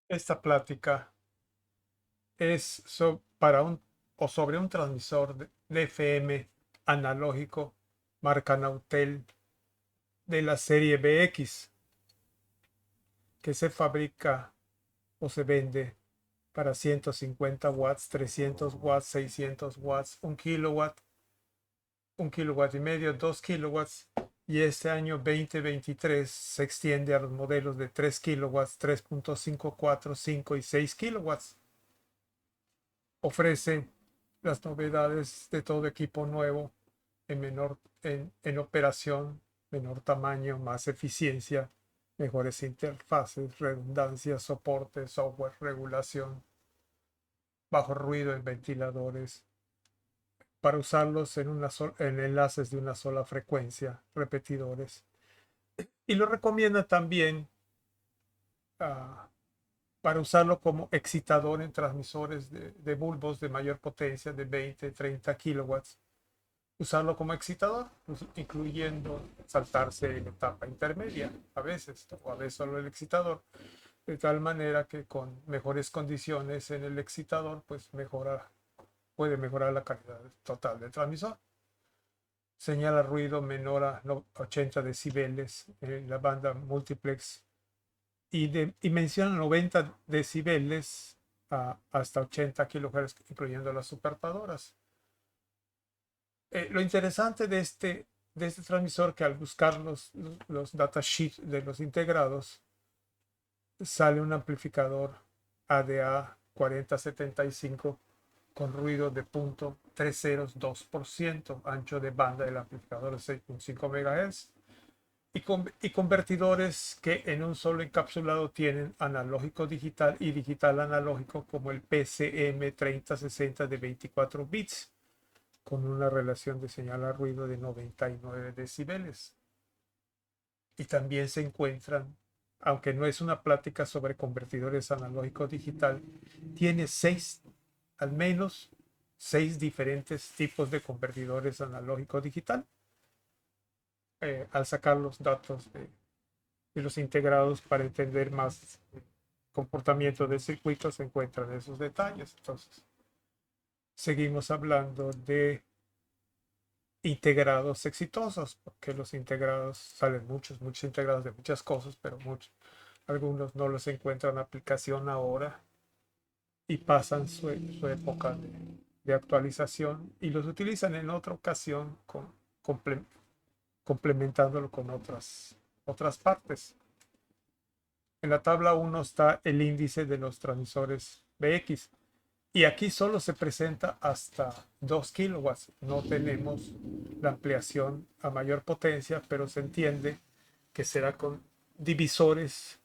Esta plática es sobre un transmisor de FM analógico marca Nautel de la serie BX que se fabrica o se vende para 150 watts, 300 watts, 600 watts, 1 kilowatt, 1,5 kilowatts, 2 kilowatts. Y este año 2023 se extiende a los modelos de 3 kilowatts, 3,5, 4, 5 y 6 kilowatts. Ofrece las novedades de todo equipo nuevo en operación, menor tamaño, más eficiencia, mejores interfaces, redundancia, soporte, software, regulación, bajo ruido en ventiladores, para usarlos en enlaces de una sola frecuencia, repetidores. Y lo recomienda también uh, para usarlo como excitador en transmisores de bulbos de mayor potencia de 20, 30 kilowatts. Usarlo como excitador, pues, incluyendo saltarse la etapa intermedia a veces, o a veces solo el excitador, de tal manera que con mejores condiciones en el excitador, pues puede mejorar la calidad total del transmisor. Señala ruido menor a 80 decibeles en la banda multiplex y menciona 90 decibeles hasta 80 kilohertz, incluyendo las supertadoras. Lo interesante de este transmisor, que al buscar los datasheets de los integrados, sale un amplificador ADA 4075 con ruido de 0.302%, ancho de banda del amplificador de 6.5 MHz, y convertidores que en un solo encapsulado tienen analógico digital y digital analógico, como el PCM 3060 de 24 bits, con una relación de señal a ruido de 99 decibeles. Y también se encuentran, aunque no es una plática sobre convertidores analógico digital, tiene al menos seis diferentes tipos de convertidores analógico digital. Al sacar los datos de los integrados para entender más comportamiento del circuito, se encuentran esos detalles. Entonces, seguimos hablando de integrados exitosos, porque los integrados salen muchos integrados de muchas cosas, pero algunos no los encuentran aplicación ahora y pasan su época de actualización y los utilizan en otra ocasión comple, complementándolo con otras partes. En la tabla 1 está el índice de los transmisores BX. Y aquí solo se presenta hasta 2 kilowatts. No tenemos la ampliación a mayor potencia, pero se entiende que será con divisores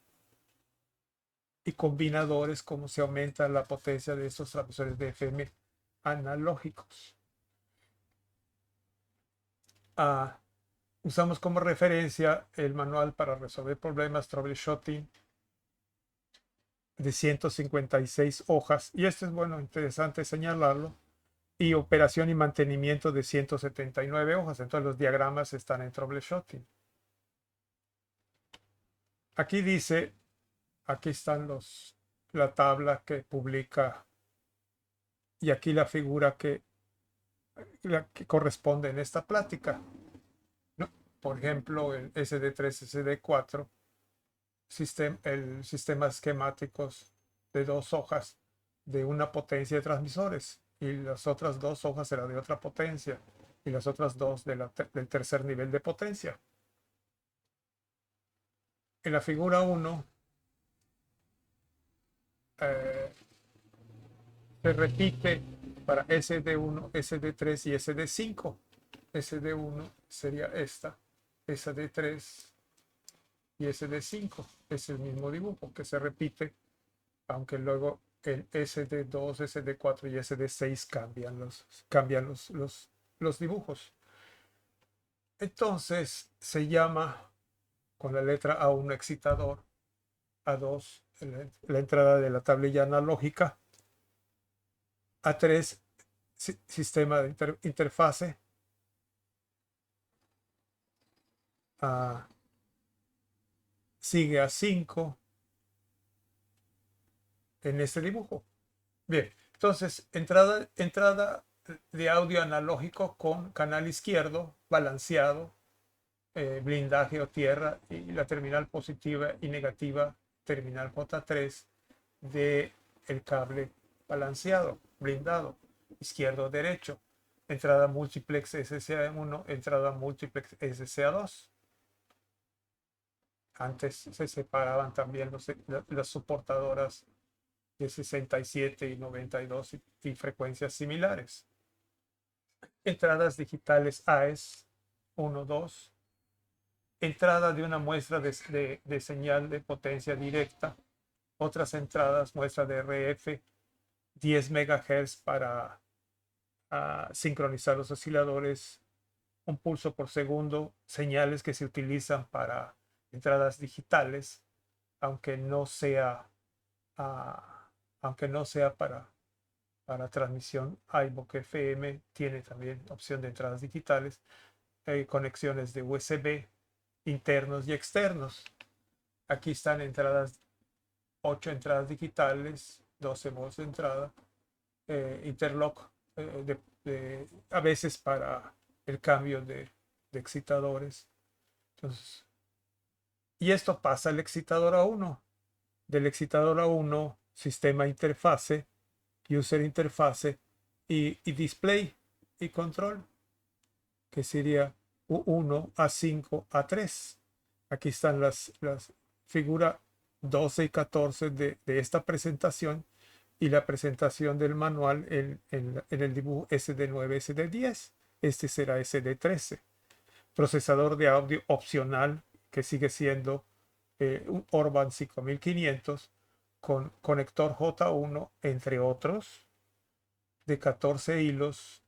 y combinadores como se aumenta la potencia de estos transmisores de FM analógicos. Ah, usamos como referencia el manual para resolver problemas troubleshooting de 156 hojas. Y esto es bueno, interesante señalarlo. Y operación y mantenimiento de 179 hojas. Entonces los diagramas están en troubleshooting. Aquí dice, aquí están la tabla que publica y aquí la figura la que corresponde en esta plática, ¿no? Por ejemplo, el SD3, SD4, el sistema esquemáticos de 2 hojas de una potencia de transmisores, y las otras 2 hojas eran de otra potencia y las otras dos del tercer nivel de potencia. En la figura 1 eh, se repite para SD1, SD3 y SD5. SD1 sería esta, SD3 y SD5. Es el mismo dibujo que se repite, aunque luego el SD2, SD4 y SD6 cambian los dibujos. Entonces se llama con la letra A1 excitador, A2 la entrada de la tablilla analógica, A3 sistema de interfase, sigue A5, en este dibujo. Bien, entonces entrada de audio analógico con canal izquierdo balanceado, blindaje o tierra, y la terminal positiva y negativa, terminal J3 de el cable balanceado, blindado, izquierdo derecho. Entrada multiplex SCA1, entrada multiplex SCA2. Antes se separaban también las soportadoras de 67 y 92 y frecuencias similares. Entradas digitales AES 1, 2. Entrada de una muestra de señal de potencia directa. Otras entradas, muestra de RF 10 MHz para sincronizar los osciladores, un pulso por segundo, señales que se utilizan para entradas digitales, aunque no sea, uh, aunque no sea para transmisión iVoox FM, tiene también opción de entradas digitales, conexiones de USB internos y externos. Aquí están entradas, 8 entradas digitales, 12 volts de entrada, interlock a veces para el cambio de excitadores. Entonces, y esto pasa al excitador A1. Del excitador A1, sistema interfase, user interfase y display y control, que sería U1, A5, A3. Aquí están las figuras 12 y 14 de esta presentación, y la presentación del manual en el dibujo SD9, SD10. Este será SD13. Procesador de audio opcional, que sigue siendo un Orban 5500 con conector J1, entre otros, de 14 hilos,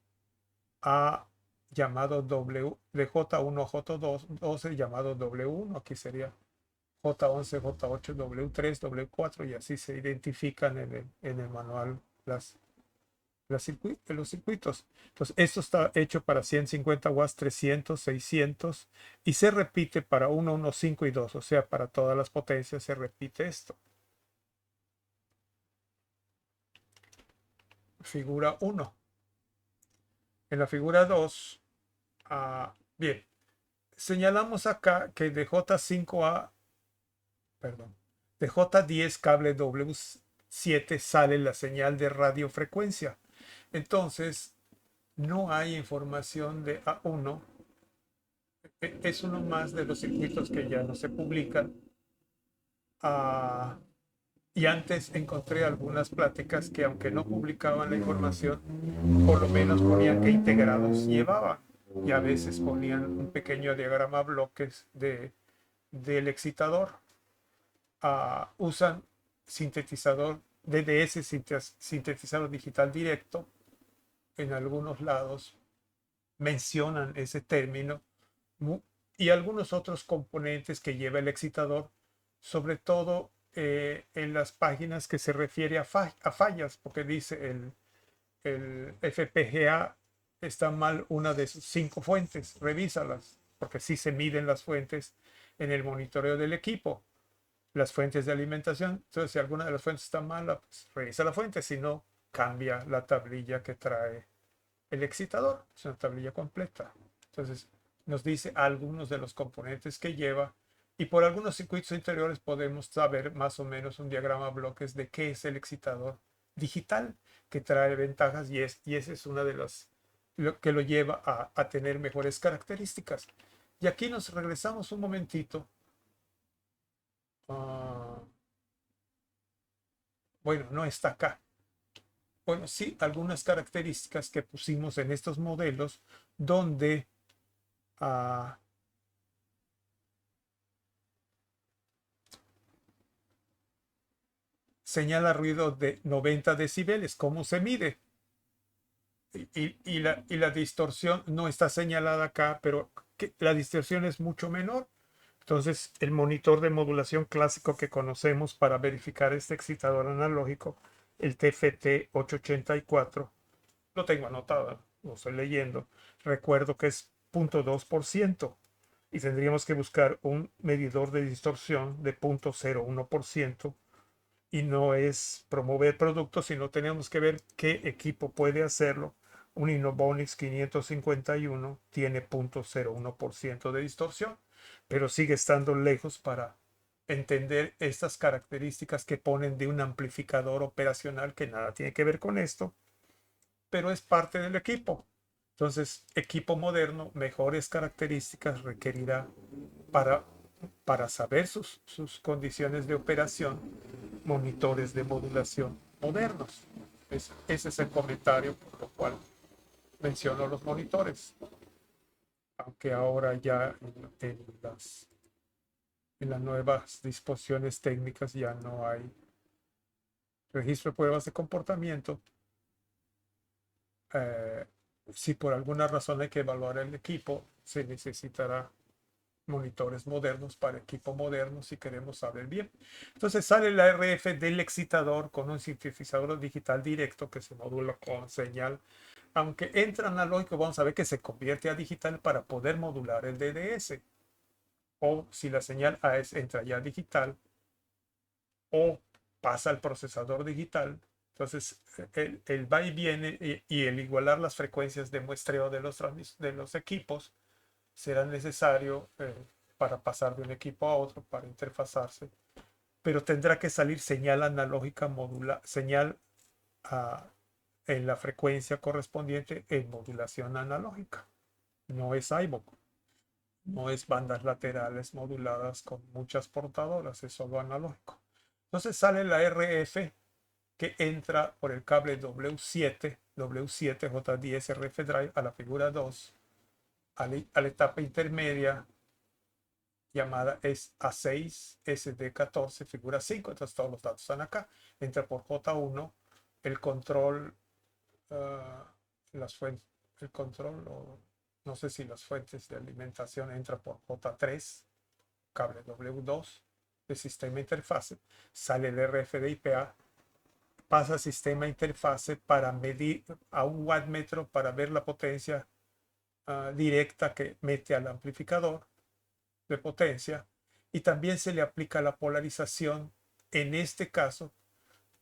a llamado W, de J1 a J12 llamado W1. Aquí sería J11, J8, W3, W4, y así se identifican en el manual los circuitos. Entonces, esto está hecho para 150 watts, 300, 600, y se repite para 1, 1, 5 y 2, o sea, para todas las potencias se repite esto. Figura 1. En la figura 2, bien, señalamos acá que de J5 perdón, de J10 cable W7 sale la señal de radiofrecuencia. Entonces, no hay información de A1. Es uno más de los circuitos que ya no se publican. Y antes encontré algunas pláticas que, aunque no publicaban la información, por lo menos ponían que integrados llevaban. Y a veces ponían un pequeño diagrama bloques del excitador. Usan sintetizador DDS, sintetizador digital directo. En algunos lados mencionan ese término, y algunos otros componentes que lleva el excitador, sobre todo en las páginas que se refiere a fallas, porque dice el FPGA está mal una de sus 5 fuentes, revísalas, porque sí se miden las fuentes en el monitoreo del equipo, las fuentes de alimentación. Entonces, si alguna de las fuentes está mala, pues revisa la fuente, si no, cambia la tablilla que trae el excitador. Es una tablilla completa. Entonces, nos dice algunos de los componentes que lleva, y por algunos circuitos interiores podemos saber más o menos un diagrama bloques de qué es el excitador digital, que trae ventajas, y ese es una de las que lo lleva a tener mejores características. Y aquí nos regresamos un momentito. Bueno, no está acá. Bueno, sí, algunas características que pusimos en estos modelos, donde señala ruido de 90 decibeles. ¿Cómo se mide? Y la distorsión no está señalada acá, pero la distorsión es mucho menor. Entonces, el monitor de modulación clásico que conocemos para verificar este excitador analógico, el TFT 884, lo tengo anotado, lo estoy leyendo. Recuerdo que es 0.2%, y tendríamos que buscar un medidor de distorsión de 0.01%, y no es promover productos, sino tenemos que ver qué equipo puede hacerlo. Un Innovonics 551 tiene 0.01% de distorsión, pero sigue estando lejos para entender estas características que ponen de un amplificador operacional que nada tiene que ver con esto, pero es parte del equipo. Entonces, equipo moderno, mejores características requerirá para, para saber sus condiciones de operación, monitores de modulación modernos. Ese es el comentario por lo cual menciono los monitores. Aunque ahora ya en las nuevas disposiciones técnicas ya no hay registro de pruebas de comportamiento. Eh, si por alguna razón hay que evaluar el equipo, se necesitará monitores modernos para equipo moderno si queremos saber bien. Entonces sale la RF del excitador con un sintetizador digital directo que se modula con señal. Aunque entra analógico, vamos a ver que se convierte a digital para poder modular el DDS. O si la señal AES entra ya digital o pasa al procesador digital, entonces el va y viene y el igualar las frecuencias de muestreo de los equipos será necesario para pasar de un equipo a otro, para interfazarse, pero tendrá que salir señal analógica señal a, en la frecuencia correspondiente en modulación analógica. No es iVoox, no es bandas laterales moduladas con muchas portadoras, es solo analógico. Entonces sale la RF que entra por el cable W7, W7 RF Drive a la figura 2, a la etapa intermedia llamada es A6 SD14 figura 5. Entonces todos los datos están acá. Entra por J1 el control, las fuentes, el control, no sé si las fuentes de alimentación entra por J3, cable W2 de sistema interfase, sale el RF de IPA, pasa a sistema interfase para medir a un wattmetro para ver la potencia directa que mete al amplificador de potencia, y también se le aplica la polarización, en este caso,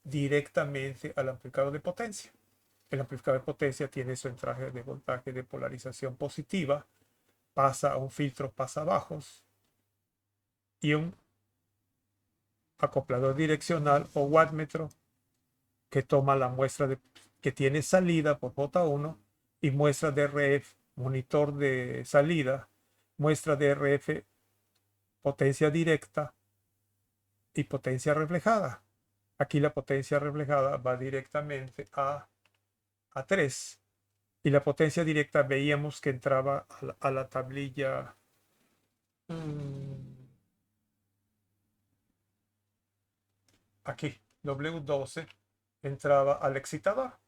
directamente al amplificador de potencia. El amplificador de potencia tiene su entraje de voltaje de polarización positiva, pasa a un filtro pasabajos y un acoplador direccional o wattmetro que toma la muestra que tiene salida por J1 y muestra de RF, monitor de salida, muestra de RF, potencia directa y potencia reflejada. Aquí la potencia reflejada va directamente a 3 y la potencia directa veíamos que entraba a la tablilla aquí, W12, entraba al excitador.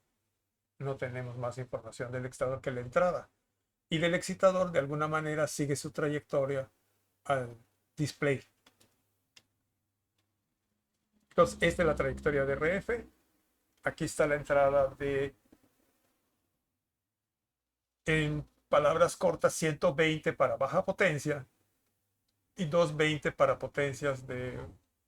No tenemos más información del excitador que la entrada. Y del excitador de alguna manera sigue su trayectoria al display. Entonces, esta es la trayectoria de RF. Aquí está la entrada de, en palabras cortas, 120 para baja potencia y 220 para potencias de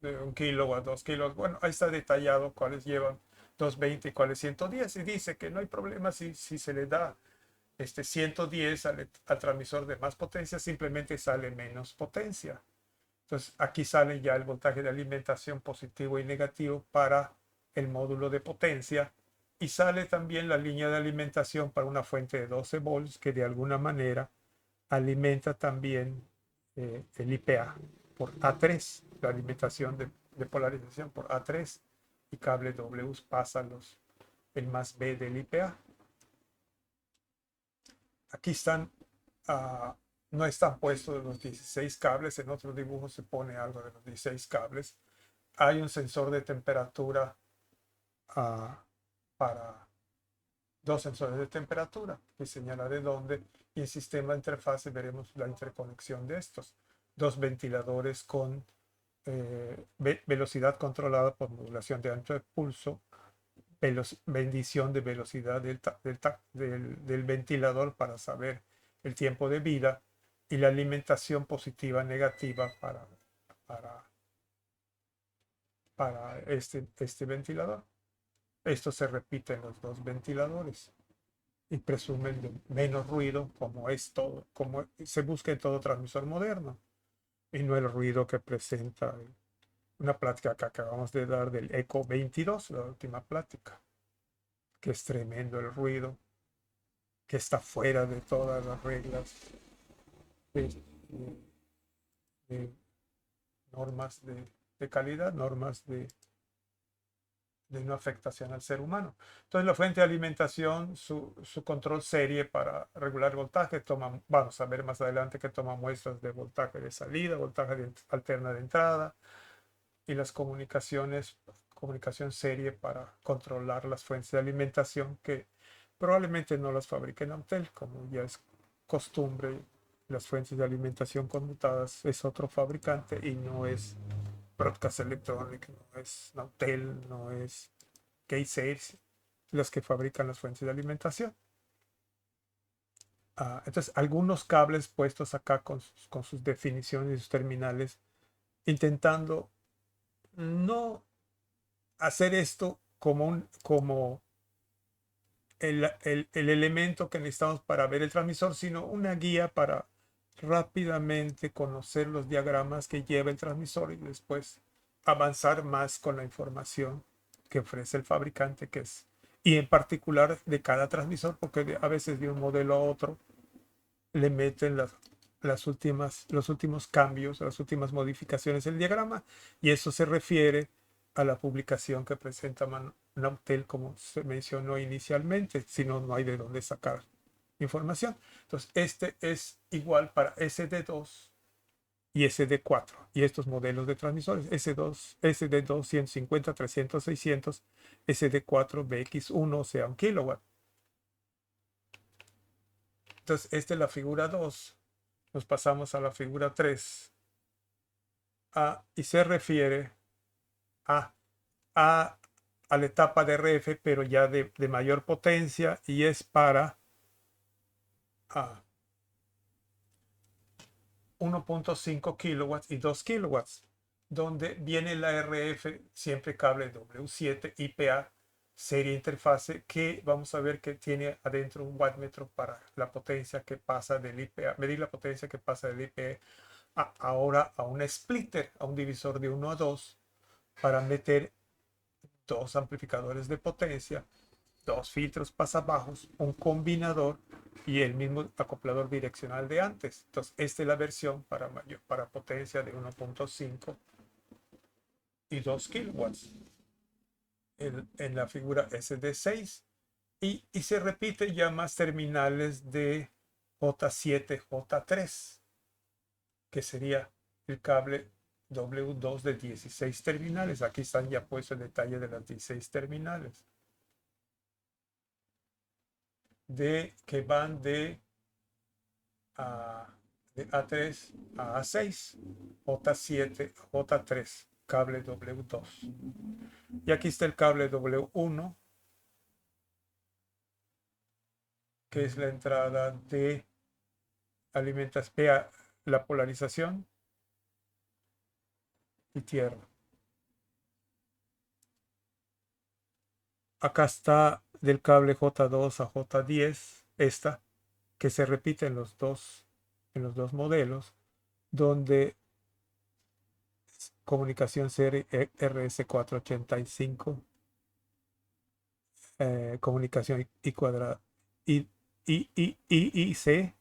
1 kilowatt, 2 kilos. Bueno, ahí está detallado cuáles llevan 220 y cuáles 110. Y dice que no hay problema si se le da 110 al transmisor de más potencia, simplemente sale menos potencia. Entonces aquí sale ya el voltaje de alimentación positivo y negativo para el módulo de potencia, y sale también la línea de alimentación para una fuente de 12 volts que de alguna manera alimenta también el IPA por A3, la alimentación de polarización por A3, y cable W pasa el más B del IPA. Aquí están, no están puestos los 16 cables, en otros dibujos se pone algo de los 16 cables. Hay un sensor de temperatura para dos sensores de temperatura que señala de dónde, y en sistema de interfase veremos la interconexión de estos. Dos ventiladores con velocidad controlada por modulación de ancho de pulso, medición de velocidad del ventilador para saber el tiempo de vida, y la alimentación positiva negativa para para este ventilador. Esto se repite en los dos ventiladores y presumen de menos ruido, como es todo, como se busca en todo transmisor moderno, y no el ruido que presenta una plática que acabamos de dar del Eco 22, la última plática, que es tremendo el ruido, que está fuera de todas las reglas de, de normas de calidad, normas de no afectación al ser humano. Entonces la fuente de alimentación, su control serie para regular voltaje, vamos a ver más adelante que toma muestras de voltaje de salida, voltaje alterna de entrada, y las comunicación serie para controlar las fuentes de alimentación que probablemente no las fabrique Nautel, como ya es costumbre. Las fuentes de alimentación conmutadas es otro fabricante y no es Broadcast Electronic, no es Nautel, no es K-Sales, los que fabrican las fuentes de alimentación. Entonces, algunos cables puestos acá con sus definiciones y sus terminales, intentando no hacer esto como el elemento que necesitamos para ver el transmisor, sino una guía para rápidamente conocer los diagramas que lleva el transmisor y después avanzar más con la información que ofrece el fabricante, y en particular de cada transmisor, porque a veces de un modelo a otro le meten los últimos cambios, las últimas modificaciones del diagrama, y eso se refiere a la publicación que presenta Nautel, como se mencionó inicialmente, si no, no hay de dónde sacar información. Entonces, este es igual para SD2 y SD4, y estos modelos de transmisores, SD2 150, 300, 600, SD4 BX1, o sea, 1 kilowatt. Entonces, esta es la figura 2. Nos pasamos a la figura 3. Y se refiere a, a, a la etapa de RF, pero ya de mayor potencia, y es para 1.5 kilowatts y 2 kilowatts, donde viene la RF, siempre cable W7 IPA, serie interfase, que vamos a ver que tiene adentro un wattmetro para la potencia que pasa del IPA, medir la potencia que pasa del IPA ahora a un splitter, a un divisor de 1 a 2, para meter dos amplificadores de potencia, dos filtros pasabajos, un combinador y el mismo acoplador direccional de antes. Entonces, esta es la versión para potencia de 1.5 y 2 kilowatts en la figura SD6, y se repite ya más terminales de J7, J3, que sería el cable W2 de 16 terminales. Aquí están ya puestos el detalle de las 16 terminales que van de A3 a A6, J7, J3, cable W2. Y aquí está el cable W1, que es la entrada de alimentación, la polarización y tierra. Acá está del cable J2 a J10, esta, que se repite en los dos modelos, donde comunicación serie RS485, comunicación I cuadrada, IC,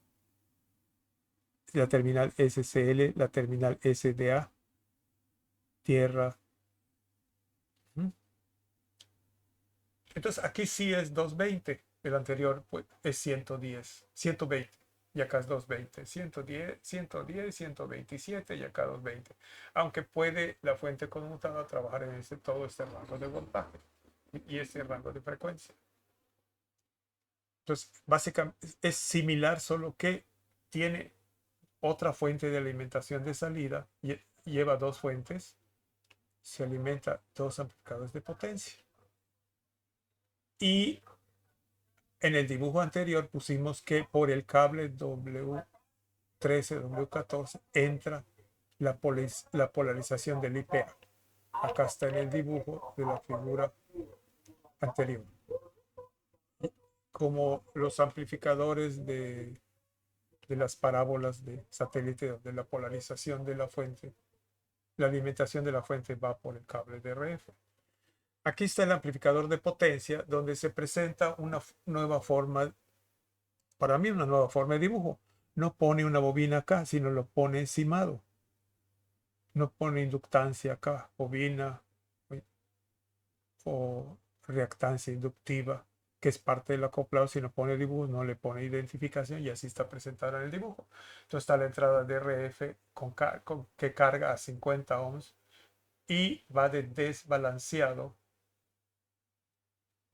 la terminal SCL, la terminal SDA, tierra. Entonces aquí sí es 220, el anterior pues, es 110, 120, y acá es 220, 110, 110, 127 y acá 220. Aunque puede la fuente conmutada trabajar en todo este rango de voltaje y ese rango de frecuencia. Entonces, básicamente es similar, solo que tiene otra fuente de alimentación de salida, y lleva dos fuentes, se alimenta dos amplificadores de potencia. Y en el dibujo anterior pusimos que por el cable W13, W14 entra la polarización del IPA. Acá está en el dibujo de la figura anterior. Como los amplificadores de las parábolas de satélite, de la polarización de la fuente, la alimentación de la fuente va por el cable de RF. Aquí está el amplificador de potencia, donde se presenta una nueva forma, para mí una nueva forma de dibujo. No pone una bobina acá, sino lo pone encimado. No pone inductancia acá, bobina o reactancia inductiva, que es parte del acoplado. Si no pone dibujo, no le pone identificación y así está presentada en el dibujo. Entonces está la entrada de RF que carga a 50 ohms y va de desbalanceado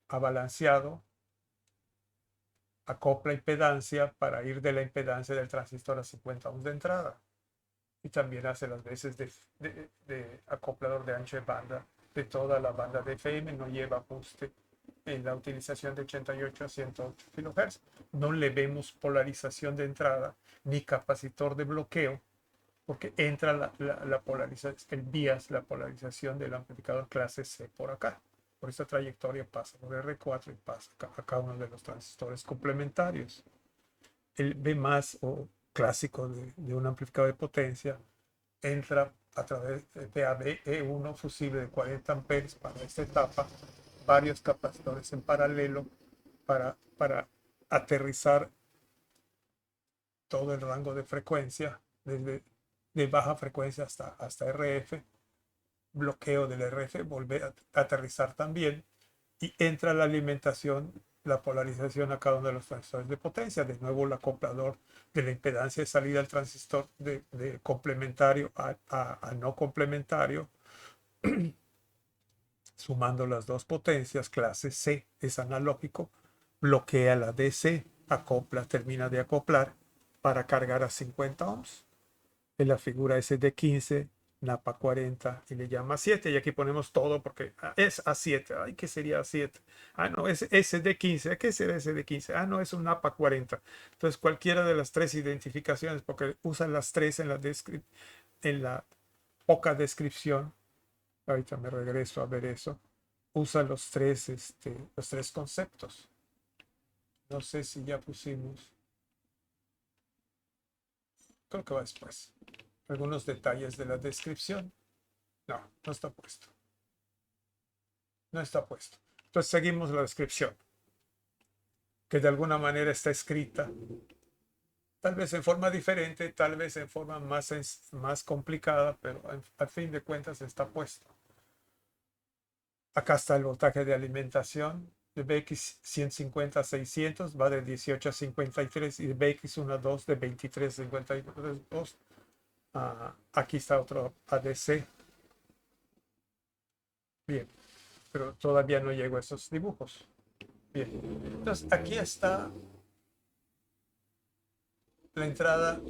a balanceado, acopla impedancia para ir de la impedancia del transistor a 50 ohms de entrada. Y también hace las veces de acoplador de ancho de banda de toda la banda de FM, no lleva ajuste en la utilización de 88 a 108 kHz. No le vemos polarización de entrada ni capacitor de bloqueo, porque entra la polarización, el bias, la polarización del amplificador clase C por acá. Por esta trayectoria pasa por R4 y pasa a cada uno de los transistores complementarios. El B más o clásico de un amplificador de potencia entra a través de PAB E1 fusible de 40 amperes para esta etapa, varios capacitores en paralelo para aterrizar todo el rango de frecuencia, desde de baja frecuencia hasta RF, bloqueo del RF, volver a aterrizar también, y entra la alimentación, la polarización a cada uno de los transistores de potencia. De nuevo, el acoplador de la impedancia de salida del transistor de complementario a no complementario, sumando las dos potencias, clase C es analógico, bloquea la DC, acopla, termina de acoplar para cargar a 50 ohms. En la figura SD15, Napa 40 y le llama 7. Y aquí ponemos todo porque es A7. Ay, ¿qué sería A7? Ah, no, es SD15. ¿Qué será SD15? Ah, no, es un Napa 40. Entonces, cualquiera de las tres identificaciones, porque usan las tres en la poca descripción. Ahorita me regreso a ver eso. Usa los tres conceptos. No sé si ya pusimos. Creo que va después. Algunos detalles de la descripción. No, no está puesto. No está puesto. Entonces seguimos la descripción, que de alguna manera está escrita, tal vez en forma diferente, tal vez en forma más complicada, pero al fin de cuentas está puesto. Acá está el voltaje de alimentación de BX 150 a 600, va de 18 a 53, y de BX 1 a 2 de 23 a 52. Aquí está otro ADC. Bien, pero todavía no llego a esos dibujos. Bien, entonces aquí está la entrada.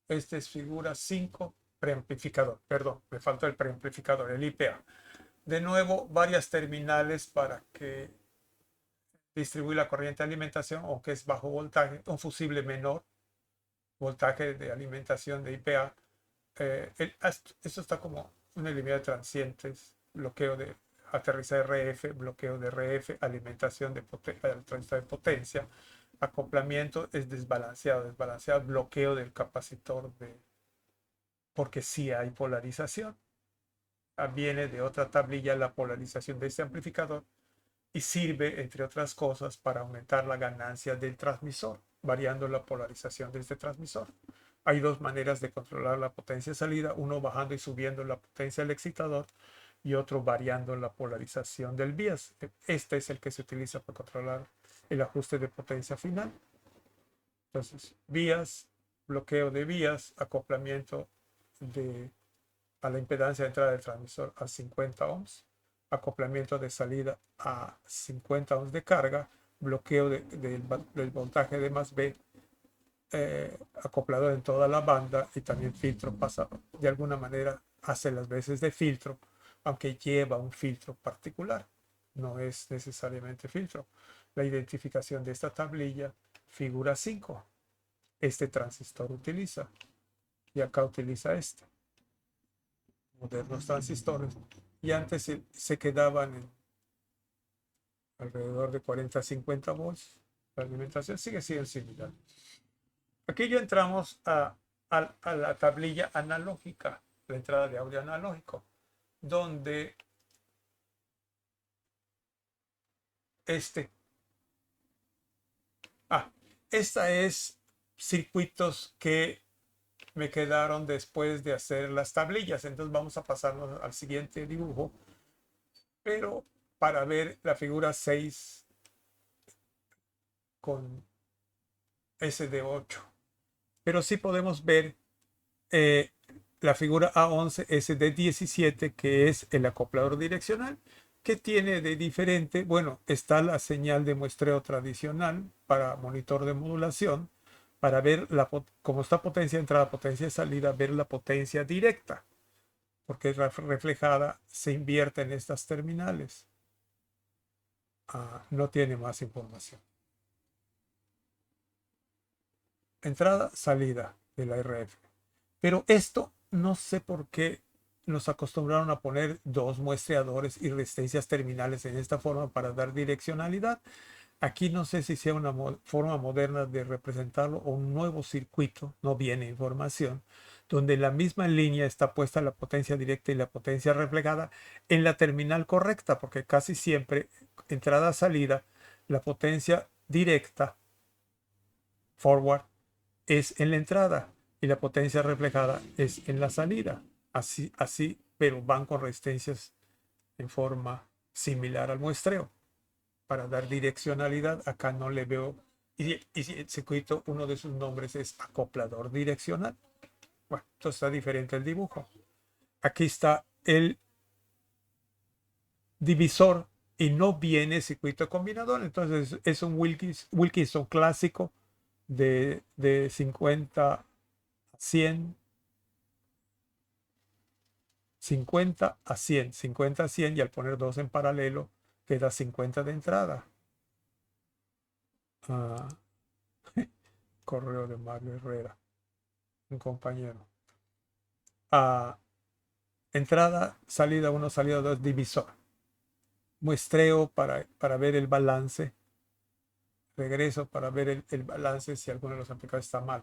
Este es figura 5, preamplificador. Perdón, me faltó el preamplificador, el IPA. De nuevo, varias terminales para que distribuir la corriente de alimentación, o que es bajo voltaje, un fusible menor, voltaje de alimentación de IPA. Esto está como una eliminada de transientes, bloqueo de aterrizaje RF, bloqueo de RF, alimentación de transistor de potencia, acoplamiento es desbalanceado, bloqueo del capacitor porque sí hay polarización. Viene de otra tablilla la polarización de este amplificador y sirve, entre otras cosas, para aumentar la ganancia del transmisor, variando la polarización de este transmisor. Hay dos maneras de controlar la potencia de salida, uno bajando y subiendo la potencia del excitador y otro variando la polarización del bias. Este es el que se utiliza para controlar el ajuste de potencia final. Entonces, vías, bloqueo de vías, acoplamiento a la impedancia de entrada del transmisor a 50 ohms, acoplamiento de salida a 50 ohms de carga, bloqueo del voltaje de más B, acoplado en toda la banda, y también filtro pasa, de alguna manera hace las veces de filtro, aunque lleva un filtro particular, no es necesariamente filtro. La identificación de esta tablilla, figura 5, este transistor utiliza. y acá utiliza este. Modernos transistores. Y antes se quedaban en alrededor de 40 a 50 volts. La alimentación sigue siendo similar. Aquí ya entramos a la tablilla analógica, la entrada de audio analógico, donde este, esta es circuitos que me quedaron después de hacer las tablillas. Entonces vamos a pasarnos al siguiente dibujo, pero para ver la figura 6 con SD8. Pero sí podemos ver la figura A11 SD17, que es el acoplador direccional. ¿Qué tiene de diferente? Bueno, está la señal de muestreo tradicional para monitor de modulación, para ver como está potencia de entrada, potencia de salida, ver la potencia directa, porque reflejada se invierte en estas terminales. No tiene más información. Entrada, salida de la RF. Pero esto no sé por qué nos acostumbraron a poner dos muestreadores y resistencias terminales en esta forma para dar direccionalidad. Aquí no sé si sea una forma moderna de representarlo o un nuevo circuito, no viene información, donde en la misma línea está puesta la potencia directa y la potencia reflejada en la terminal correcta, porque casi siempre entrada-salida, la potencia directa, forward, es en la entrada y la potencia reflejada es en la salida. Así, pero van con resistencias en forma similar al muestreo. Para dar direccionalidad, acá no le veo. Y el circuito, uno de sus nombres es acoplador direccional. Bueno, entonces está diferente el dibujo. Aquí está el divisor y no viene circuito combinador. Entonces es un Wilkinson clásico de 50 a 100, 50 a 100, 50 a 100, y al poner dos en paralelo queda 50 de entrada. Correo de Mario Herrera, un compañero. Entrada, salida 1, salida 2, divisor. Muestreo para ver el balance. Regreso para ver el balance si alguno de los amplificadores está mal.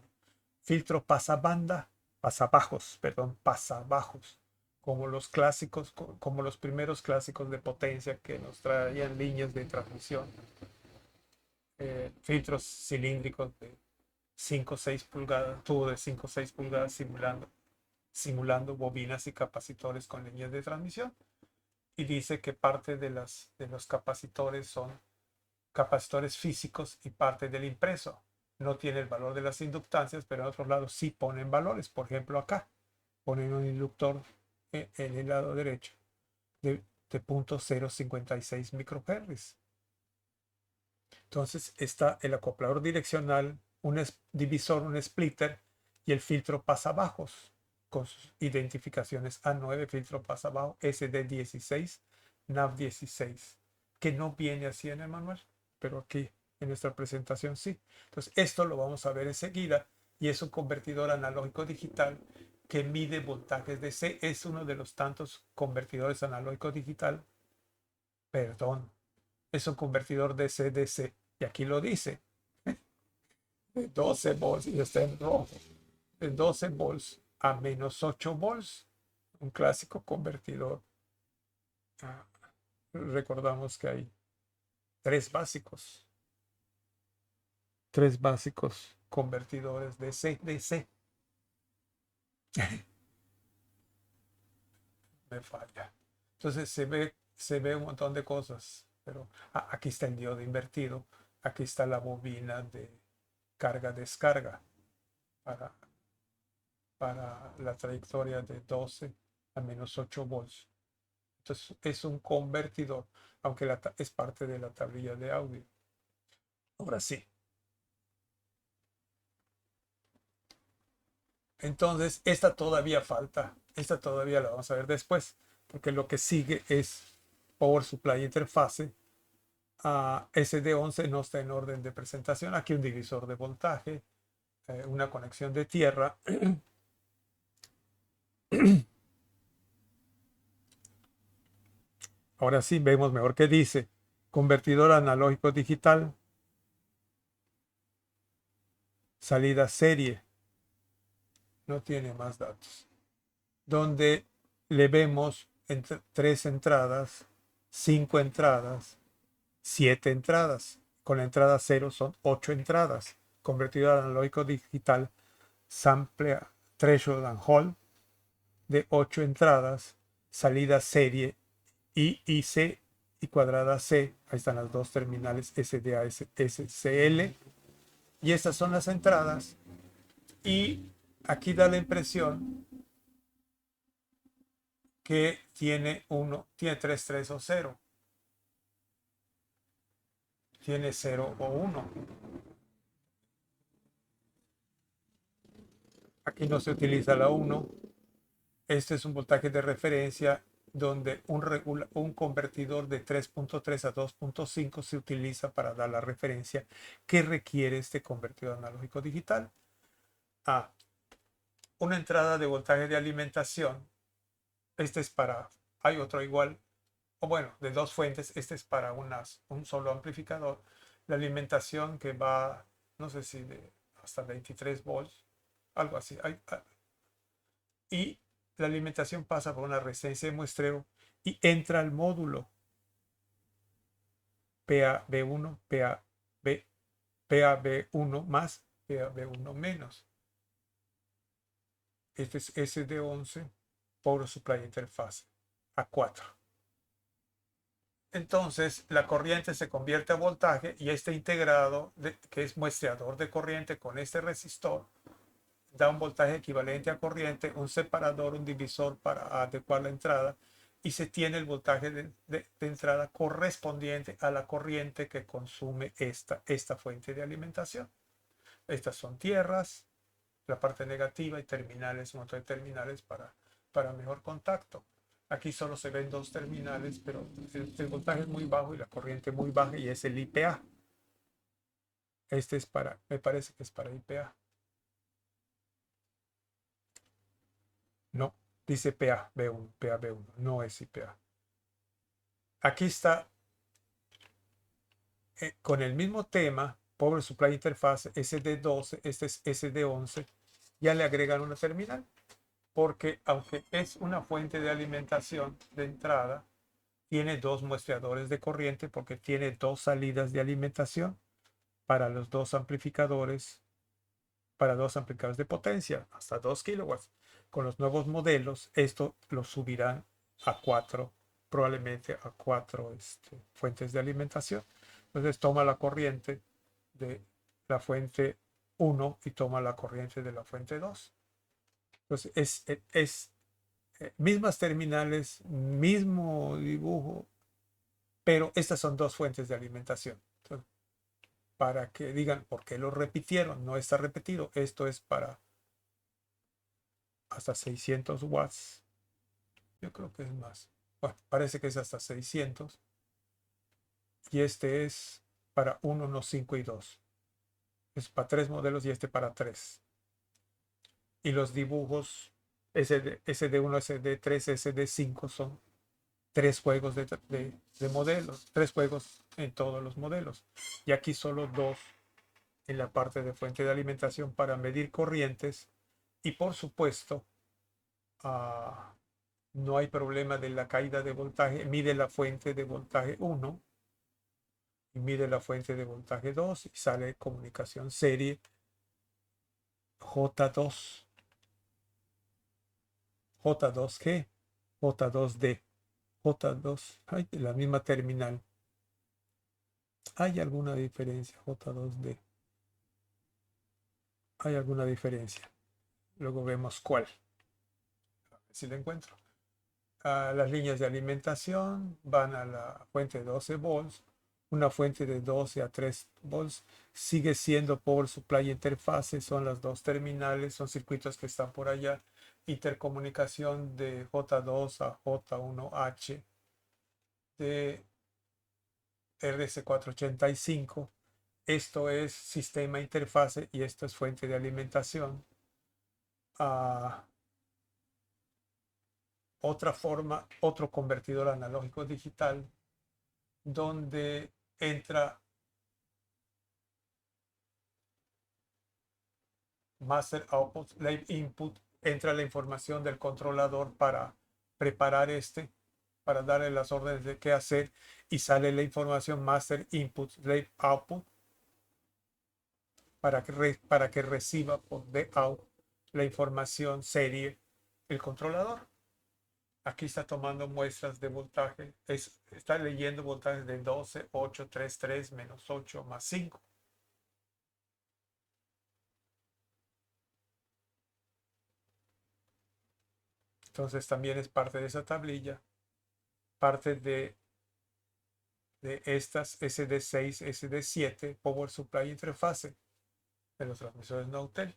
Filtro pasabanda, pasabajos, perdón, pasabajos, como los clásicos, como los primeros clásicos de potencia que nos traían líneas de transmisión. Filtros cilíndricos de 5 o 6 pulgadas, tubo de 5 o 6 pulgadas simulando bobinas y capacitores con líneas de transmisión. Y dice que parte de los capacitores son capacitores físicos y parte del impreso. No tiene el valor de las inductancias, pero en otros lados sí ponen valores. Por ejemplo, acá ponen un inductor en el lado derecho de 0.056 microhertz. Entonces está el acoplador direccional, un divisor, un splitter y el filtro pasabajos con sus identificaciones A9, filtro pasabajo, SD16, NAV16, que no viene así en el manual, pero aquí en nuestra presentación sí. Entonces esto lo vamos a ver enseguida y es un convertidor analógico digital que mide voltajes DC. Es uno de los tantos convertidores analógico digital, perdón, es un convertidor DC-DC. Y aquí lo dice, de 12 volts, y está en rojo, de 12 volts a menos 8 volts, un clásico convertidor. Recordamos que hay tres básicos convertidores DC-DC. Me falla. Entonces se ve un montón de cosas, pero aquí está el diodo invertido, aquí está la bobina de carga-descarga para la trayectoria de 12 a menos 8 volts. Entonces es un convertidor, aunque es parte de la tablilla de audio. Ahora sí. Entonces esta todavía falta, esta todavía la vamos a ver después, porque lo que sigue es Power Supply Interface. SD11 no está en orden de presentación. Aquí un divisor de voltaje, una conexión de tierra Ahora sí vemos mejor qué dice. Convertidor analógico digital, salida serie, no tiene más datos. Donde le vemos tres entradas, 5 entradas, 7 entradas. Con la entrada 0 son 8 entradas. Convertidor analógico digital, sample threshold and hold de 8 entradas, salida serie IIC y cuadrada C. Ahí están las dos terminales SDA, SCL. Y estas son las entradas. Y aquí da la impresión que tiene 3 3 o 0. Tiene 0 o 1. Aquí no se utiliza la 1. Este es un voltaje de referencia donde un convertidor de 3.3 a 2.5 se utiliza para dar la referencia que requiere este convertidor analógico digital. Una entrada de voltaje de alimentación. Este es para, hay otro igual, o bueno, de dos fuentes. Este es para un solo amplificador. La alimentación que va, no sé si hasta 23 volts, algo así. Y la alimentación pasa por una resistencia de muestreo y entra al módulo PAB1, PAB1 más, PAB1 menos. Este es SD11, Power Supply Interface, A4. Entonces la corriente se convierte a voltaje y este integrado, que es muestreador de corriente con este resistor, da un voltaje equivalente a corriente, un separador, un divisor para adecuar la entrada y se tiene el voltaje de entrada correspondiente a la corriente que consume esta fuente de alimentación. Estas son tierras, la parte negativa y terminales, un montón de terminales para mejor contacto. Aquí solo se ven dos terminales, pero el voltaje es muy bajo y la corriente muy baja y es el IPA. Este es para, me parece que es para IPA. No, dice PA, B1, PA, B1, no es IPA. Aquí está con el mismo tema, Power Supply Interface SD12, este es SD11, ya le agregan una terminal, porque aunque es una fuente de alimentación de entrada, tiene dos muestreadores de corriente porque tiene dos salidas de alimentación para los dos amplificadores, para dos amplificadores de potencia, hasta 2 kilowatts. Con los nuevos modelos, esto lo subirán a 4, probablemente a 4 fuentes de alimentación. Entonces toma la corriente de la fuente 1 y toma la corriente de la fuente 2. Entonces es mismas terminales, mismo dibujo, pero estas son dos fuentes de alimentación. Entonces, para que digan por qué lo repitieron, no está repetido. Esto es para hasta 600 watts. Yo creo que es más. Bueno, parece que es hasta 600. Y este es para 1, no 5 y 2. Es para 3 modelos y este para 3. Y los dibujos SD1, SD3, SD5 son 3 juegos de modelos. 3 juegos en todos los modelos. Y aquí solo 2 en la parte de fuente de alimentación para medir corrientes. Y por supuesto, no hay problema de la caída de voltaje. Mide la fuente de voltaje 1 y mide la fuente de voltaje 2 y sale comunicación serie J2. J2G, J2D, J2, hay la misma terminal. ¿Hay alguna diferencia? J2D. ¿Hay alguna diferencia? Luego vemos cuál, si la encuentro. Las líneas de alimentación van a la fuente de 12 volts, una fuente de 12 a 3 volts, sigue siendo Power Supply Interface, son las dos terminales, son circuitos que están por allá, intercomunicación de J2 a J1H de RS485, esto es sistema interfase y esto es fuente de alimentación. otra forma, otro convertidor analógico digital, donde entra master output, slave input, entra la información del controlador para preparar para darle las órdenes de qué hacer, y sale la información master input, slave output, para que reciba por deout la información serie el controlador. Aquí está tomando muestras de voltaje, está leyendo voltajes de 12, 8, 3, 3, menos 8, más 5. Entonces también es parte de esa tablilla, parte de estas SD6, SD7, Power Supply Interface de los transmisores Nautel.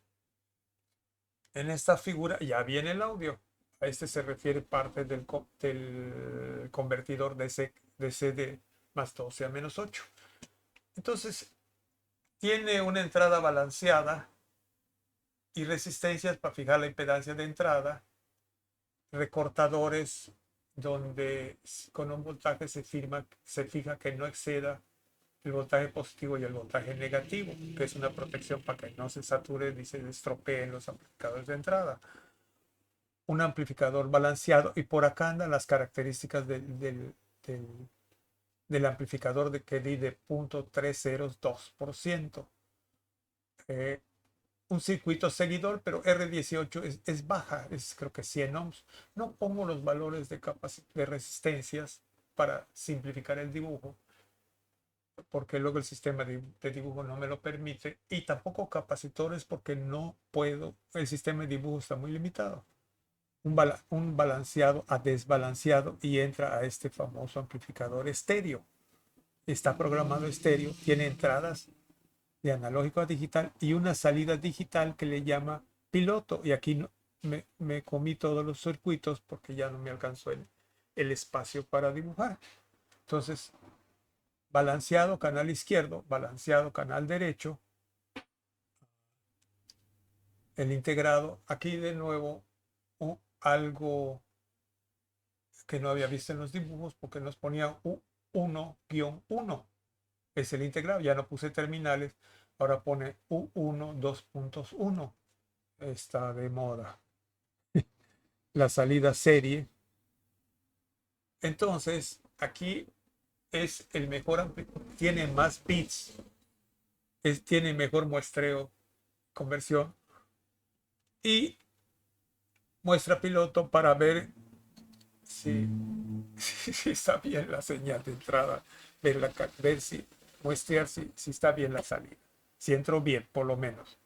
En esta figura ya viene el audio. A este se refiere parte del convertidor de CD más 12 a menos 8. Entonces, tiene una entrada balanceada y resistencias para fijar la impedancia de entrada, recortadores donde con un voltaje se fija que no exceda el voltaje positivo y el voltaje negativo, que es una protección para que no se saturen ni se estropeen los amplificadores de entrada. Un amplificador balanceado, y por acá andan las características del amplificador que di de 0.302%. Un circuito seguidor, pero R18 es baja, es creo que 100 ohms. No pongo los valores de resistencias para simplificar el dibujo, porque luego el sistema de dibujo no me lo permite, y tampoco capacitores porque no puedo, el sistema de dibujo está muy limitado. Un balanceado a desbalanceado, y entra a este famoso amplificador estéreo. Está programado estéreo, tiene entradas de analógico a digital y una salida digital que le llama piloto. Y aquí me comí todos los circuitos porque ya no me alcanzó el espacio para dibujar. Entonces, balanceado canal izquierdo, balanceado canal derecho, el integrado. Aquí de nuevo algo que no había visto en los dibujos, porque nos ponía U1-1. Es el integrado, ya no puse terminales, ahora pone U1 2.1. Está de moda. La salida serie. Entonces, aquí es el mejor, tiene más bits, tiene mejor muestreo, conversión, y muestra piloto para ver si, si está bien la señal de entrada, ver si, muestrear si está bien la salida, si entró bien, por lo menos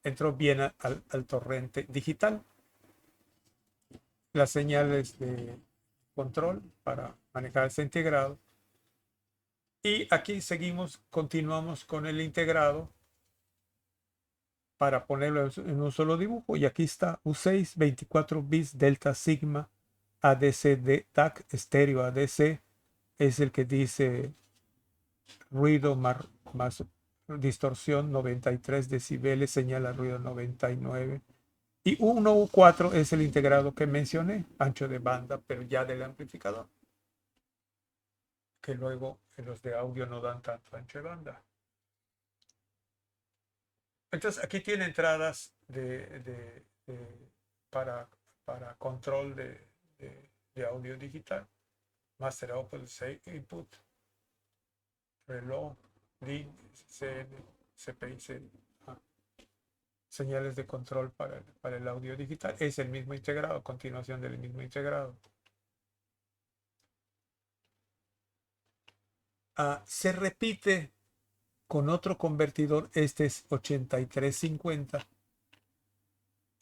entró bien al torrente digital. Las señales de control para manejar ese integrado. Y aquí continuamos con el integrado para ponerlo en un solo dibujo. Y aquí está U6, 24 bits, delta sigma, ADC de DAC, estéreo ADC. Es el que dice ruido más distorsión 93 decibeles, señala ruido 99. Y U1, U4 es el integrado que mencioné, ancho de banda, pero ya del amplificador, que luego en los de audio no dan tanto ancho de banda. Entonces aquí tiene entradas para control de audio digital, master output, input, reloj, link, CN, CPI, señales de control para el audio digital. Es el mismo integrado, continuación del mismo integrado. Se repite con otro convertidor. Este es 8350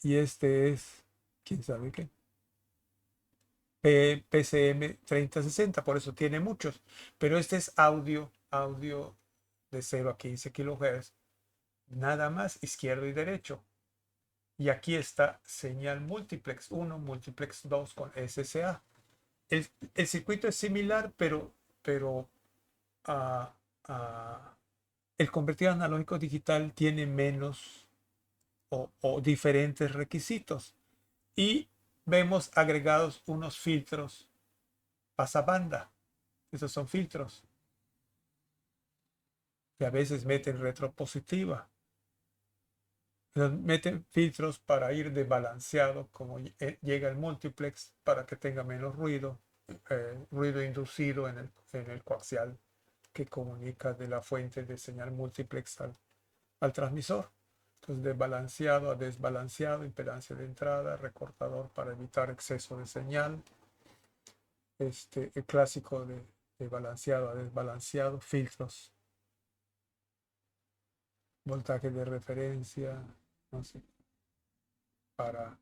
y este es, quién sabe qué, PCM 3060, por eso tiene muchos, pero este es audio de 0 a 15 kHz, nada más, izquierdo y derecho. Y aquí está señal multiplex 1, multiplex 2 con SSA. El circuito es similar, pero uh, el convertidor analógico digital tiene menos o diferentes requisitos. Y vemos agregados unos filtros pasabanda. Esos son filtros que a veces meten retropositiva. Meten filtros para ir desbalanceado, como llega el multiplex, para que tenga menos ruido, ruido inducido en el coaxial que comunica de la fuente de señal multiplex al transmisor. Entonces, de balanceado a desbalanceado, impedancia de entrada, recortador para evitar exceso de señal, el clásico de balanceado a desbalanceado, filtros, voltaje de referencia, no sé, para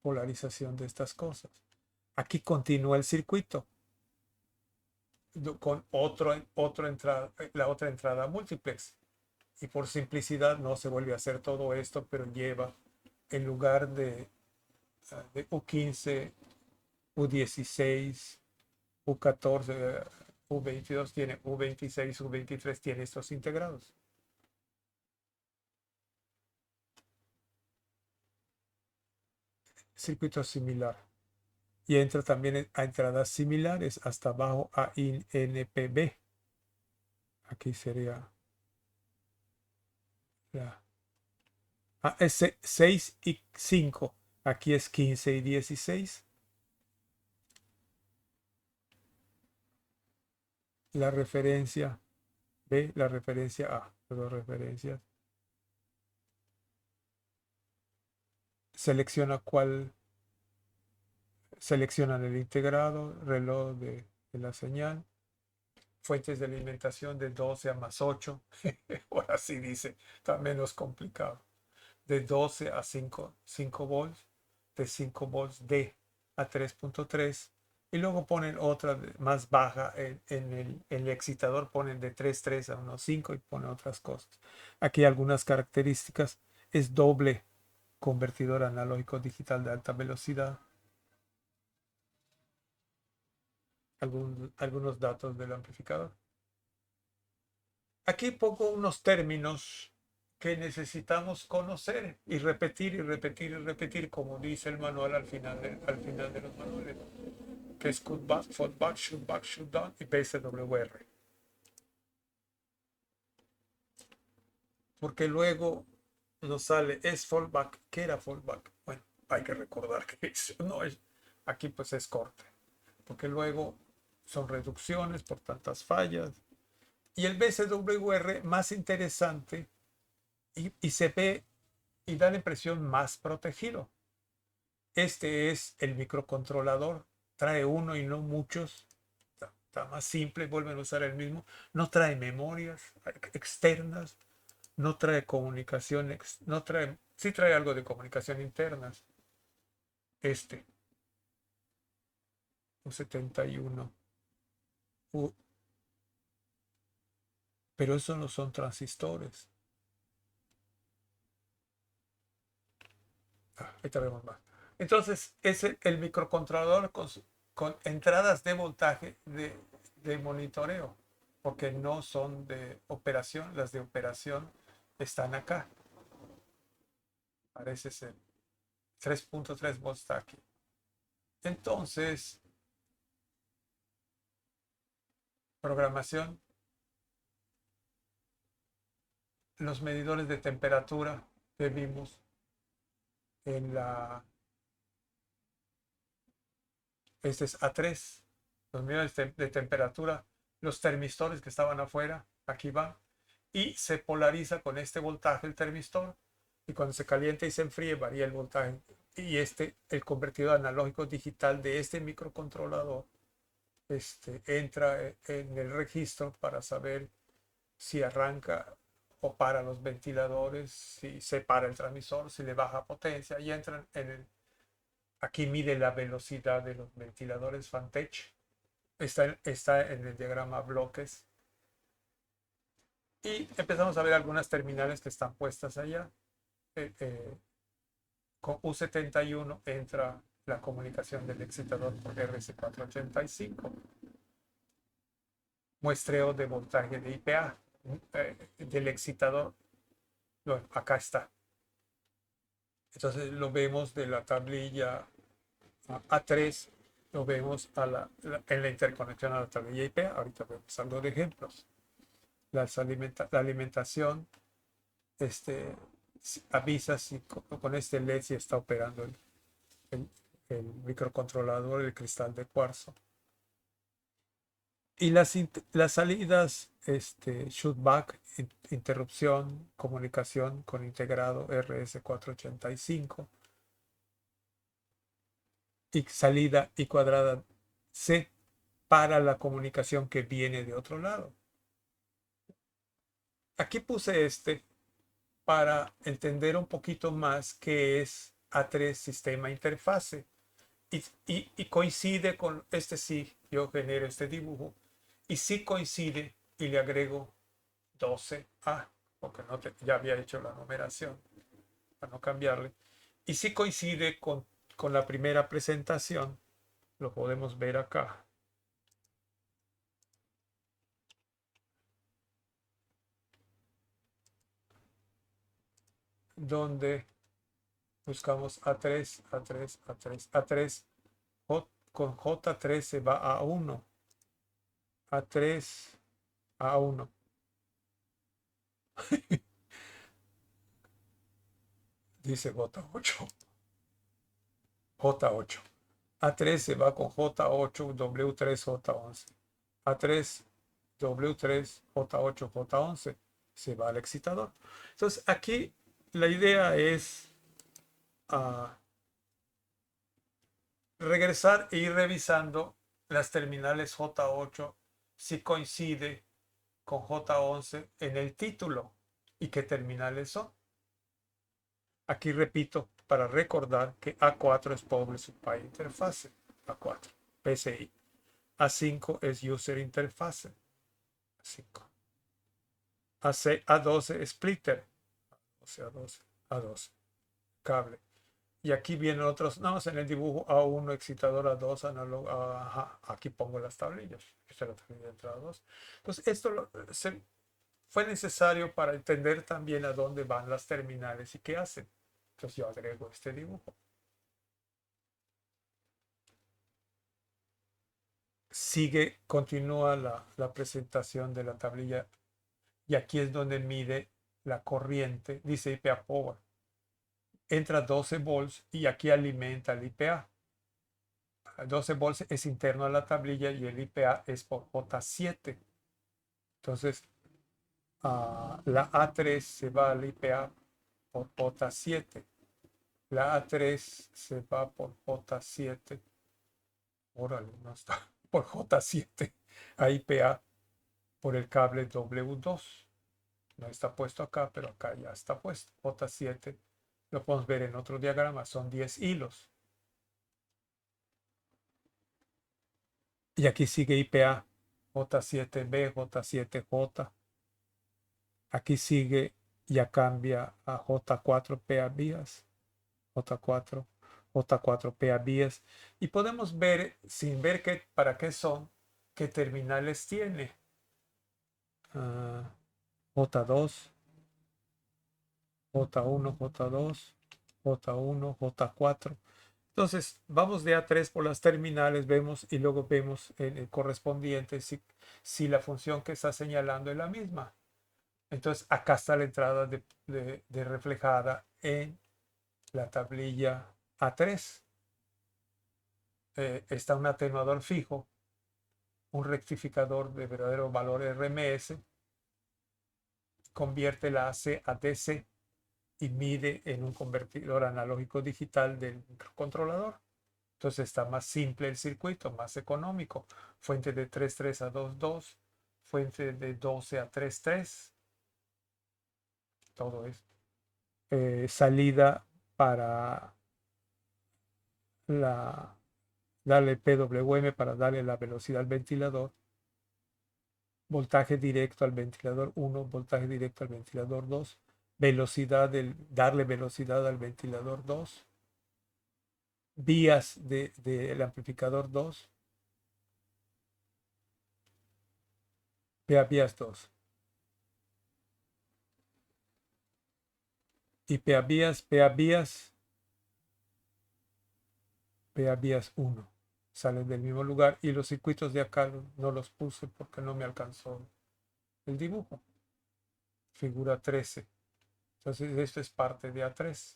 polarización de estas cosas. Aquí continúa el circuito con la otra entrada multiplex. Y por simplicidad no se vuelve a hacer todo esto, pero lleva en lugar de U15, U16, U14, U22, tiene U26, U23, tiene estos integrados. Circuito similar. Y entra también a entradas similares hasta abajo a INPB. Aquí sería la... es 6 y 5. Aquí es 15 y 16. La referencia B, la referencia A. Las dos referencias. Selecciona cuál. Seleccionan el integrado, reloj de la señal. Fuentes de alimentación de 12 a más 8. Ahora sí dice, está menos complicado. De 12 a 5 volts, de 5 volts D a 3.3, y luego ponen otra más baja en el excitador, ponen de 3.3 a 1.5 y ponen otras cosas. Aquí algunas características: es doble convertidor analógico digital de alta velocidad. Algunos datos del amplificador. Aquí pongo unos términos que necesitamos conocer y repetir y repetir y repetir, como dice el manual al final de los manuales, que es cut back, fold back, shoot down y PSWR. Porque luego nos sale, es fallback. ¿Qué era fallback? Bueno, hay que recordar que eso no es, aquí pues es corte, porque luego son reducciones por tantas fallas. Y el BCWR más interesante y se ve y da la impresión más protegido. Este es el microcontrolador, trae uno y no muchos, está más simple, vuelven a usar el mismo, no trae memorias externas, no trae comunicación, no trae, sí trae algo de comunicación internas. U71, pero eso no son transistores. Ahorita vemos más. Entonces, es el microcontrolador con entradas de voltaje de monitoreo, porque no son de operación. Las de operación están acá. Parece ser 3.3 volts está aquí. Entonces, programación. Los medidores de temperatura que vimos en la... Este es A3. Los medidores de temperatura, los termistores que estaban afuera, aquí van. Y se polariza con este voltaje el termistor, y cuando se calienta y se enfríe varía el voltaje, y el convertidor analógico digital de este microcontrolador entra en el registro para saber si arranca o para los ventiladores, si se para el transmisor, si le baja potencia, y entran aquí mide la velocidad de los ventiladores Fantech, está en el diagrama bloques. Y empezamos a ver algunas terminales que están puestas allá. Con U71 entra la comunicación del excitador por RC485. Muestreo de voltaje de IPA del excitador. Bueno, acá está. Entonces lo vemos de la tablilla A3 lo vemos en la interconexión a la tablilla IP. Ahorita vemos algo de ejemplos. La alimentación avisa si con este LED si está operando el- el microcontrolador, el cristal de cuarzo. Y las salidas, shootback, interrupción, comunicación con integrado RS485 y salida y cuadrada C para la comunicación que viene de otro lado. Aquí puse para entender un poquito más qué es A3 sistema interfase. Y coincide con sí, yo genero este dibujo, y sí coincide y le agrego 12A, porque ya había hecho la numeración para no cambiarle, y sí coincide con la primera presentación, lo podemos ver acá, donde buscamos A3, A3, A3, A3, con J3 se va a 1, A3, A1. Dice J8, J8. A3 se va con J8, W3, J11. A3, W3, J8, J11 se va al excitador. Entonces aquí la idea es regresar e ir revisando las terminales J8 si coincide con J11 en el título y qué terminales son. Aquí repito para recordar que A4 es Public Supply Interface, A4, PCI. A5 es User Interface, A5. A12 Splitter, o sea, A12, A12, cable. Y aquí vienen otros, nada más en el dibujo A1, excitador A2, análogo, aquí pongo las tablillas. Esta es la tablilla de entrada 2. Entonces, esto fue necesario para entender también a dónde van las terminales y qué hacen. Entonces yo agrego este dibujo. Continúa la presentación de la tablilla y aquí es donde mide la corriente, dice IPA Power. Entra 12 volts y aquí alimenta el IPA. 12 volts es interno a la tablilla y el IPA es por J7. Entonces, la A3 se va al IPA por J7. La A3 se va por J7. Órale, no está. Por J7 a IPA por el cable W2. No está puesto acá, pero acá ya está puesto. J7 lo podemos ver en otro diagrama. Son 10 hilos. Y aquí sigue IPA. J7B, J7J. Aquí sigue, ya cambia a J4 PA vías. J4, J4 PA vías. Y podemos ver, sin ver para qué son, qué terminales tiene. J2, J1, J2, J1, J4. Entonces, vamos de A3 por las terminales, vemos y luego vemos en el correspondiente si la función que está señalando es la misma. Entonces, acá está la entrada de reflejada en la tablilla A3. Está un atenuador fijo, un rectificador de verdadero valor RMS, convierte la AC a DC y mide en un convertidor analógico digital del microcontrolador. Entonces está más simple el circuito, más económico. Fuente de 3.3 a 2.2, fuente de 12 a 3.3, todo esto. Salida para darle PWM para darle la velocidad al ventilador. Voltaje directo al ventilador 1, voltaje directo al ventilador 2, darle velocidad al ventilador 2, vías del amplificador 2, vías 2, y PA vías, PA vías 1 salen del mismo lugar, y los circuitos de acá no los puse porque no me alcanzó el dibujo. Figura 13. Entonces esto es parte de A3.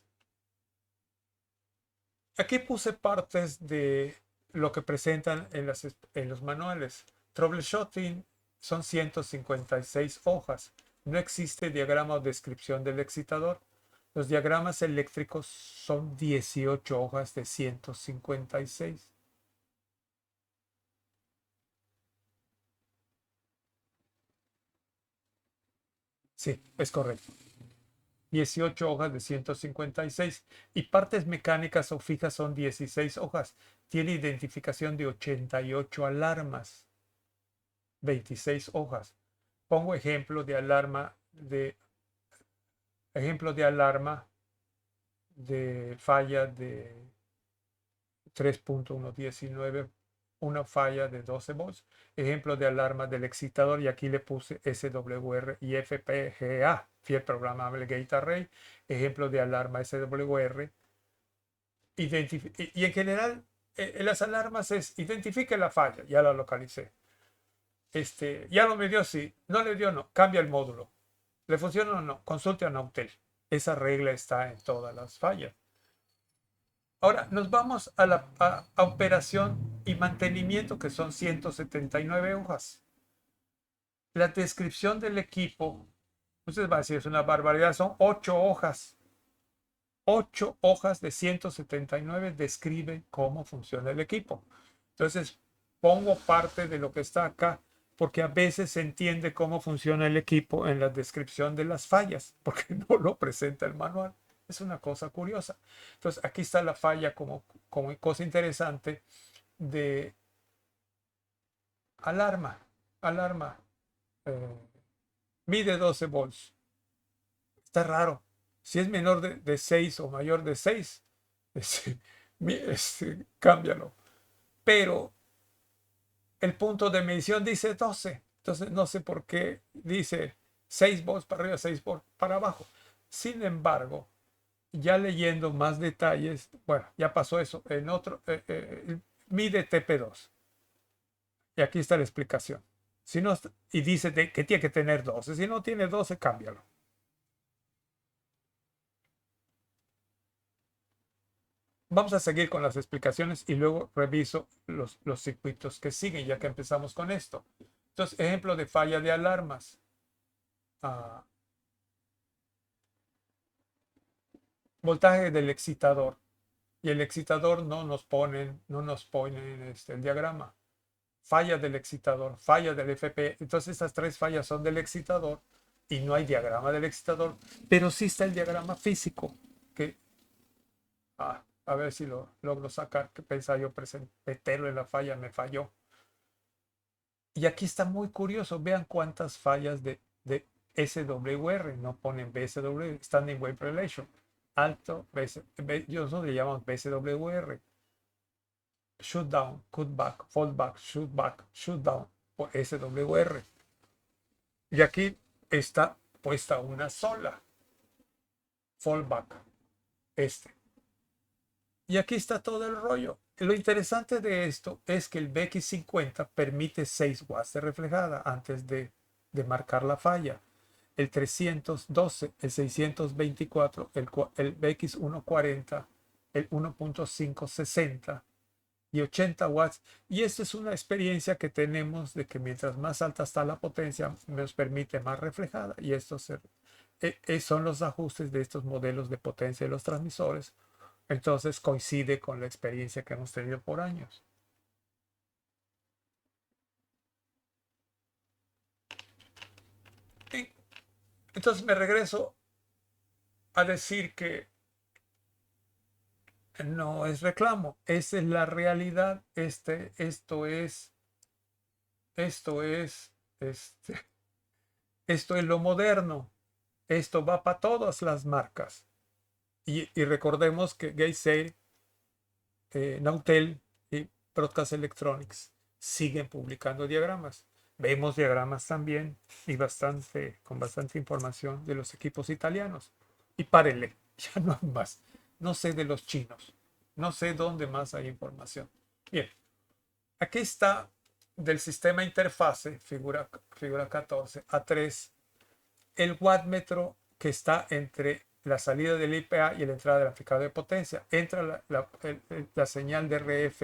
Aquí puse partes de lo que presentan en los manuales. Troubleshooting son 156 hojas. No existe diagrama o descripción del excitador. Los diagramas eléctricos son 18 hojas de 156. Sí, es correcto. 18 hojas de 156 y partes mecánicas o fijas son 16 hojas. Tiene identificación de 88 alarmas, 26 hojas. Pongo ejemplo de alarma de falla de 3.119, una falla de 12 volts. Ejemplo de alarma del excitador, y aquí le puse SWR y FPGA, Field Programmable Gate Array. Ejemplo de alarma SWR. Y en general, las alarmas es identifique la falla, ya la localicé. Ya lo midió, sí, no le dio, no, cambia el módulo. ¿Le funciona o no? Consulte a Nautel. Esa regla está en todas las fallas. Ahora nos vamos a la operación y mantenimiento, que son 179 hojas. La descripción del equipo, ustedes van a decir, es una barbaridad, son 8 hojas. 8 hojas de 179 describen cómo funciona el equipo. Entonces, pongo parte de lo que está acá, porque a veces se entiende cómo funciona el equipo en la descripción de las fallas, porque no lo presenta el manual. Es una cosa curiosa. Entonces, aquí está la falla como cosa interesante de alarma. Alarma. eh, Mide 12 volts. Está raro. Si es menor de 6 o mayor de 6, cámbialo. Pero el punto de medición dice 12. Entonces no sé por qué dice 6 volts para arriba, 6 volts para abajo. Sin embargo, ya leyendo más detalles, bueno, ya pasó eso. En otro, mide TP2. Y aquí está la explicación. Si no, y dice que tiene que tener 12. Si no tiene 12, cámbialo. Vamos a seguir con las explicaciones y luego reviso los circuitos que siguen, ya que empezamos con esto. Entonces, ejemplo de falla de alarmas. Ah, voltaje del excitador. Y el excitador no nos ponen el diagrama. Falla del excitador, falla del FP. Entonces, estas tres fallas son del excitador y no hay diagrama del excitador, pero sí está el diagrama físico, que a ver si lo logro sacar, que pensaba yo meterlo en la falla, me falló. Y aquí está muy curioso, vean cuántas fallas de SWR, no ponen BSW, Standing Wave Relation, alto, nosotros le llamamos BSWR, shutdown, cutback, fallback, shutdown, o SWR. Y aquí está puesta una sola, fallback, Y aquí está todo el rollo. Lo interesante de esto es que el BX50 permite 6 watts de reflejada antes de marcar la falla. El 312, el 624, el BX140, el 1.560 y 80 watts. Y esta es una experiencia que tenemos de que mientras más alta está la potencia, nos permite más reflejada. Y estos son los ajustes de estos modelos de potencia de los transmisores. Entonces coincide con la experiencia que hemos tenido por años. Y entonces me regreso a decir que no es reclamo, esa es la realidad. Esto es, este, esto es lo moderno. Esto va para todas las marcas. Y recordemos que Gates, Nautel y Broadcast Electronics siguen publicando diagramas. Vemos diagramas también y con bastante información de los equipos italianos. Y párele, ya no hay más. No sé de los chinos. No sé dónde más hay información. Bien, aquí está del sistema interfase, figura 14, A3, el wattmetro que está entre la salida del IPA y la entrada del amplificador de potencia. Entra la señal de RF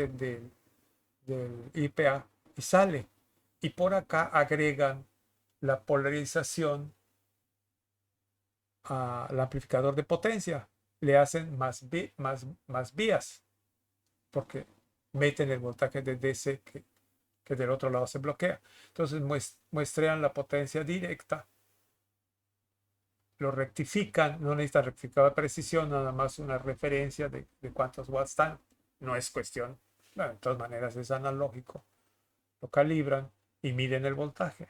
del IPA y sale. Y por acá agregan la polarización al amplificador de potencia. Le hacen más vías porque meten el voltaje de DC que del otro lado se bloquea. Entonces muestrean la potencia directa, lo rectifican, no necesitan rectificar de precisión, nada más una referencia de cuántos watts están. No es cuestión, bueno, de todas maneras es analógico. Lo calibran y miden el voltaje.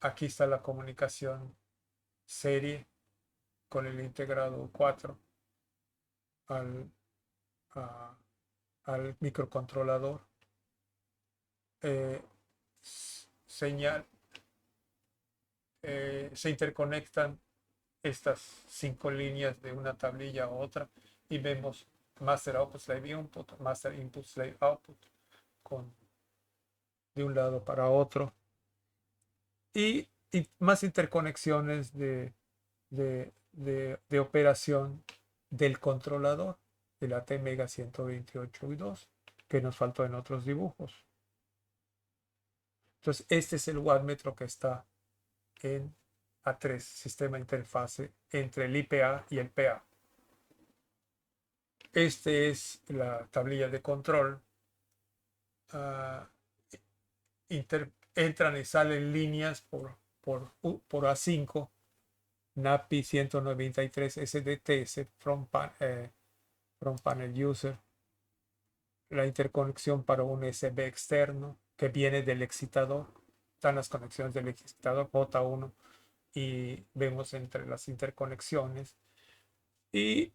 Aquí está la comunicación serie con el integrado 4 al, al microcontrolador. Eh, señal, se interconectan estas 5 líneas de una tablilla a otra y vemos master output slave input, master input slave output con, de un lado para otro y más interconexiones de operación del controlador de la T-Mega 128 y 2 que nos faltó en otros dibujos. Entonces este es el wattmetro que está en A3, sistema interfase entre el IPA y el PA. Este es la tablilla de control. Entran y salen líneas por A5, NAPI 193 SDTS from panel user, la interconexión para un USB externo que viene del excitador. Están las conexiones del excitador J1 y vemos entre las interconexiones y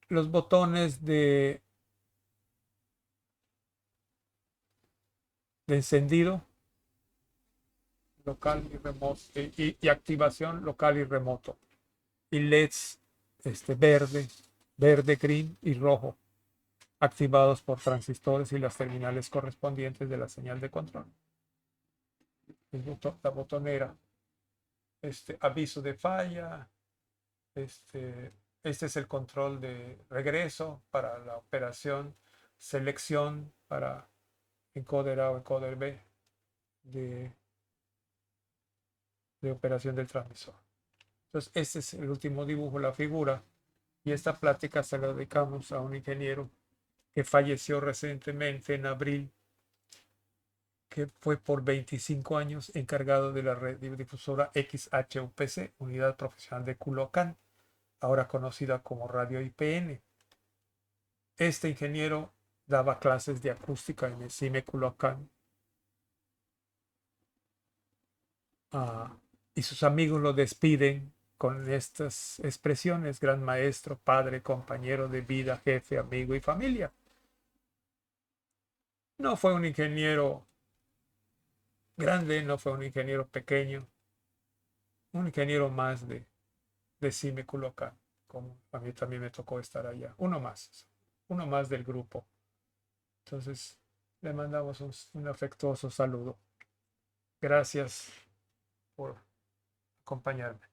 los botones de encendido local y remoto y activación local y remoto y LEDs verde, green y rojo activados por transistores y las terminales correspondientes de la señal de control. La botonera, aviso de falla, este es el control de regreso para la operación, selección para encoder A o encoder B de operación del transmisor. Entonces, este es el último dibujo, la figura, y esta plática se la dedicamos a un ingeniero que falleció recientemente en abril, que fue por 25 años encargado de la red difusora XHUPC, Unidad Profesional de Culhuacán, ahora conocida como Radio IPN. Este ingeniero daba clases de acústica en el CIME Culhuacán. Y sus amigos lo despiden con estas expresiones: gran maestro, padre, compañero de vida, jefe, amigo y familia. No fue un ingeniero grande, no fue un ingeniero pequeño, un ingeniero más de CIME Culhuacán, como a mí también me tocó estar allá. Uno más del grupo. Entonces, le mandamos un afectuoso saludo. Gracias por acompañarme.